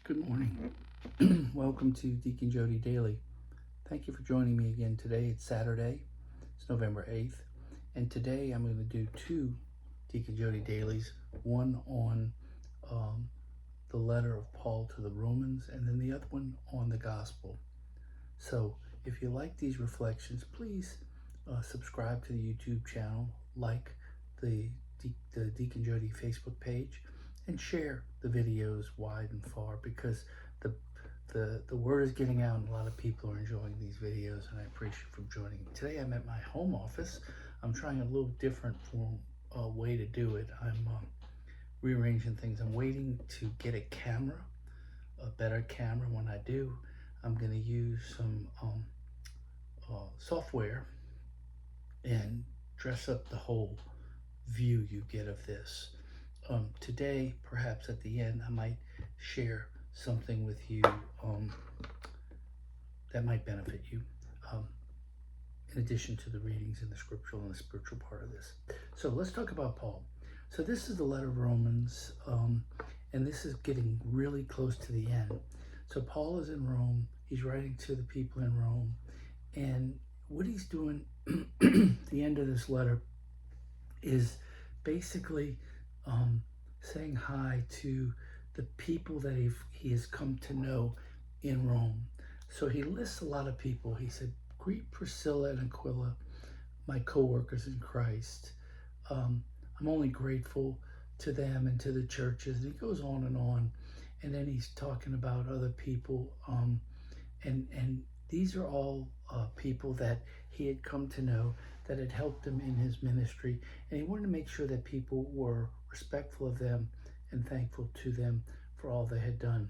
Good morning. Welcome to Deacon Jody Daily. Thank you for joining me again today. It's Saturday. It's November 8th. And today I'm going to do two Deacon Jody Dailies, one on the letter of Paul to the Romans, and then the other one on the gospel. So if you like these reflections, please subscribe to the YouTube channel, like the Deacon Jody Facebook page, and share the videos wide and far, because the word is getting out and a lot of people are enjoying these videos, and I appreciate you for joining me. Today I'm at my home office. I'm trying a little different way to do it. I'm rearranging things. I'm waiting to get a camera, a better camera. When I do, I'm going to use some software and dress up the whole view you get of this. Today, perhaps at the end, I might share something with you that might benefit you, in addition to the readings in the scriptural and the spiritual part of this. So let's talk about Paul. So this is the letter of Romans, and this is getting really close to the end. So Paul is in Rome. He's writing to the people in Rome, and what he's doing the end of this letter is basically saying hi to the people that he has come to know in Rome. So he lists a lot of people. He said, "Greet Priscilla and Aquila, my co-workers in Christ. I'm only grateful to them and to the churches." And he goes on. And then he's talking about other people. And these are all people that he had come to know, that had helped him in his ministry. And he wanted to make sure that people were respectful of them and thankful to them for all they had done.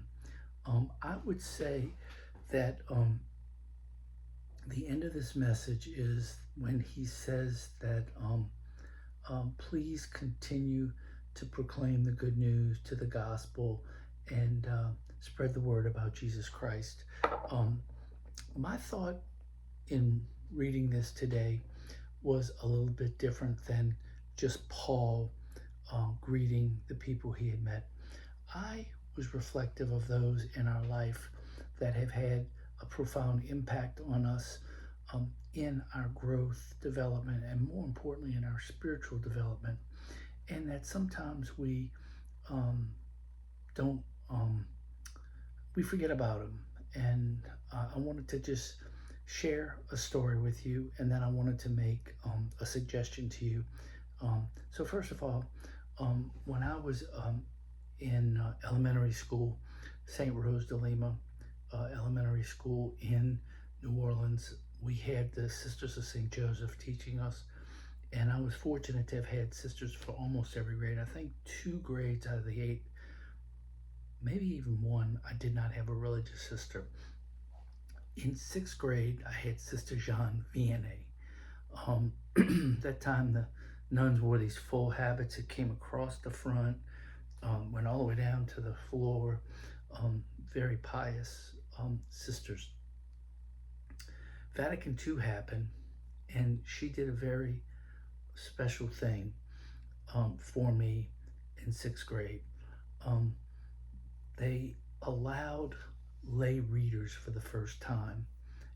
I would say that the end of this message is when he says that please continue to proclaim the good news to the gospel and spread the word about Jesus Christ. My thought in reading this today was a little bit different than just Paul greeting the people he had met. I was reflective of those in our life that have had a profound impact on us in our growth, development, and more importantly, in our spiritual development. And that sometimes we don't, we forget about them. And I wanted to just share a story with you, and then I wanted to make a suggestion to you. So first of all, when I was in elementary school, St. Rose de Lima Elementary School in New Orleans, we had the Sisters of St. Joseph teaching us, and I was fortunate to have had sisters for almost every grade. I think 2 grades out of the 8, maybe even 1, I did not have a religious sister. In 6th grade, I had Sister Jean Vianney. That time the nuns wore these full habits that came across the front, went all the way down to the floor. Very pious sisters. Vatican II happened, and she did a very special thing for me in 6th grade. They allowed lay readers for the first time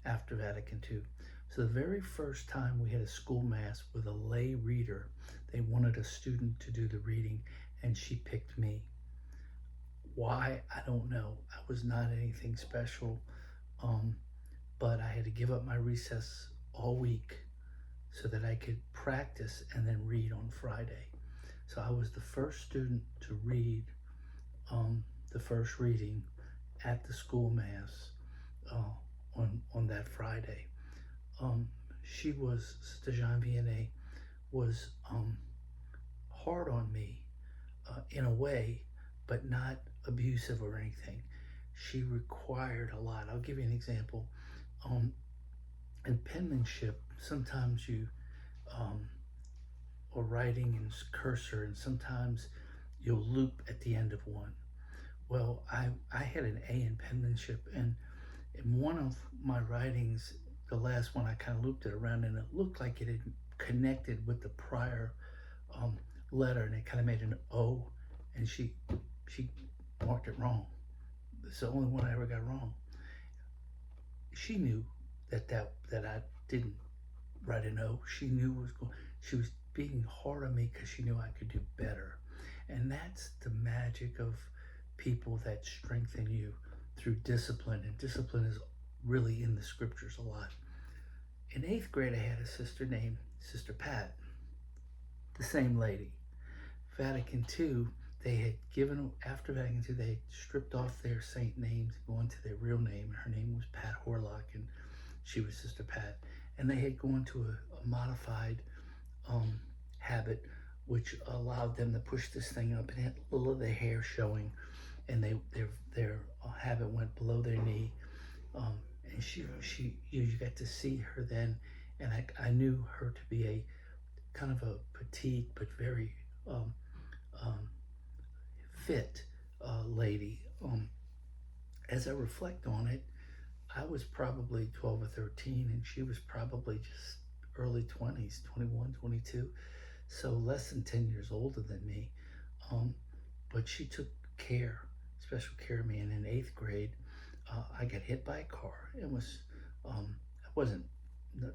after Vatican II. So the very first time we had a school mass with a lay reader, they wanted a student to do the reading, and she picked me. Why? I don't know. I was not anything special, but I had to give up my recess all week so that I could practice and then read on Friday. So I was the first student to read the first reading at the school mass on that Friday. Sister Jean Vianney was hard on me in a way, but not abusive or anything. She required a lot. I'll give you an example. In penmanship, sometimes you are writing in cursor, and sometimes you'll loop at the end of one. Well, I had an A in penmanship, and in one of my writings, the last one, I kind of looped it around, and it looked like it had connected with the prior letter, and it kind of made an O, and she marked it wrong. It's the only one I ever got wrong. She knew that I didn't write an O. She knew it was going. She was being hard on me because she knew I could do better, and that's the magic of people that strengthen you through discipline. And discipline is really in the scriptures a lot. In 8th grade, I had a sister named Sister Pat, the same lady. Vatican II, they had given, after Vatican II, they had stripped off their saint names and gone to their real name. Her name was Pat Horlock, and she was Sister Pat. And they had gone to a modified habit, which allowed them to push this thing up and had a little of their hair showing, and their habit went below their knee. And you got to see her then, and I knew her to be a kind of a petite but very um, fit lady. As I reflect on it, I was probably 12 or 13, and she was probably just early 20s, 21, 22, so less than 10 years older than me. But she took special care of me, and in 8th grade, I got hit by a car. It was, I wasn't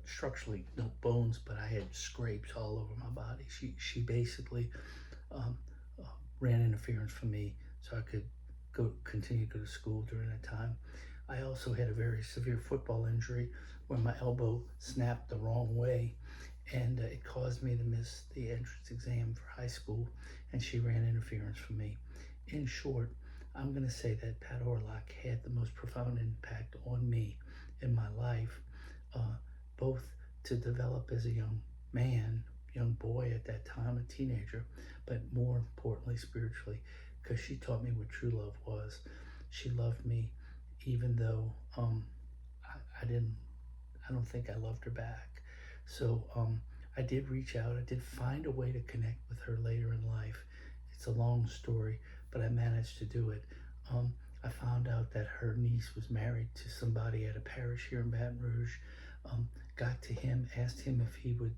structurally no bones, but I had scrapes all over my body. She basically um, ran interference for me so I could continue to go to school during that time. I also had a very severe football injury where my elbow snapped the wrong way, and it caused me to miss the entrance exam for high school, and she ran interference for me. In short, I'm going to say that Pat Orlock had the most profound impact on me in my life, both to develop as a young man, young boy at that time, a teenager, but more importantly, spiritually, because she taught me what true love was. She loved me even though I don't think I loved her back. So I did reach out. I did find a way to connect with her later in life. It's a long story, but I managed to do it. I found out that her niece was married to somebody at a parish here in Baton Rouge. Got to him, asked him if he would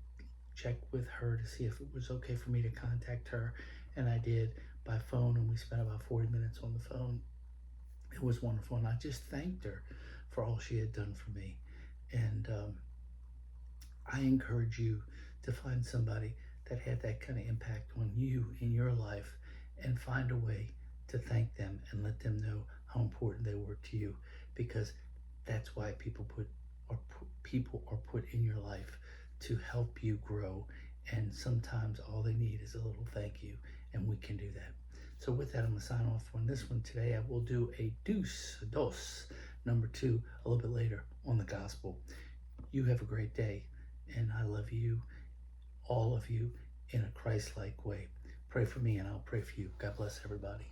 check with her to see if it was okay for me to contact her, and I did by phone, and we spent about 40 minutes on the phone. It was wonderful, and I just thanked her for all she had done for me. And I encourage you to find somebody that had that kind of impact on you in your life, and find a way to thank them and let them know how important they were to you, because that's why people are put in your life to help you grow. And sometimes all they need is a little thank you, and we can do that. So with that, I'm going to sign off on this one today. I will do a dos, number 2, a little bit later on the gospel. You have a great day, and I love you, all of you, in a Christ-like way. Pray for me, and I'll pray for you. God bless everybody.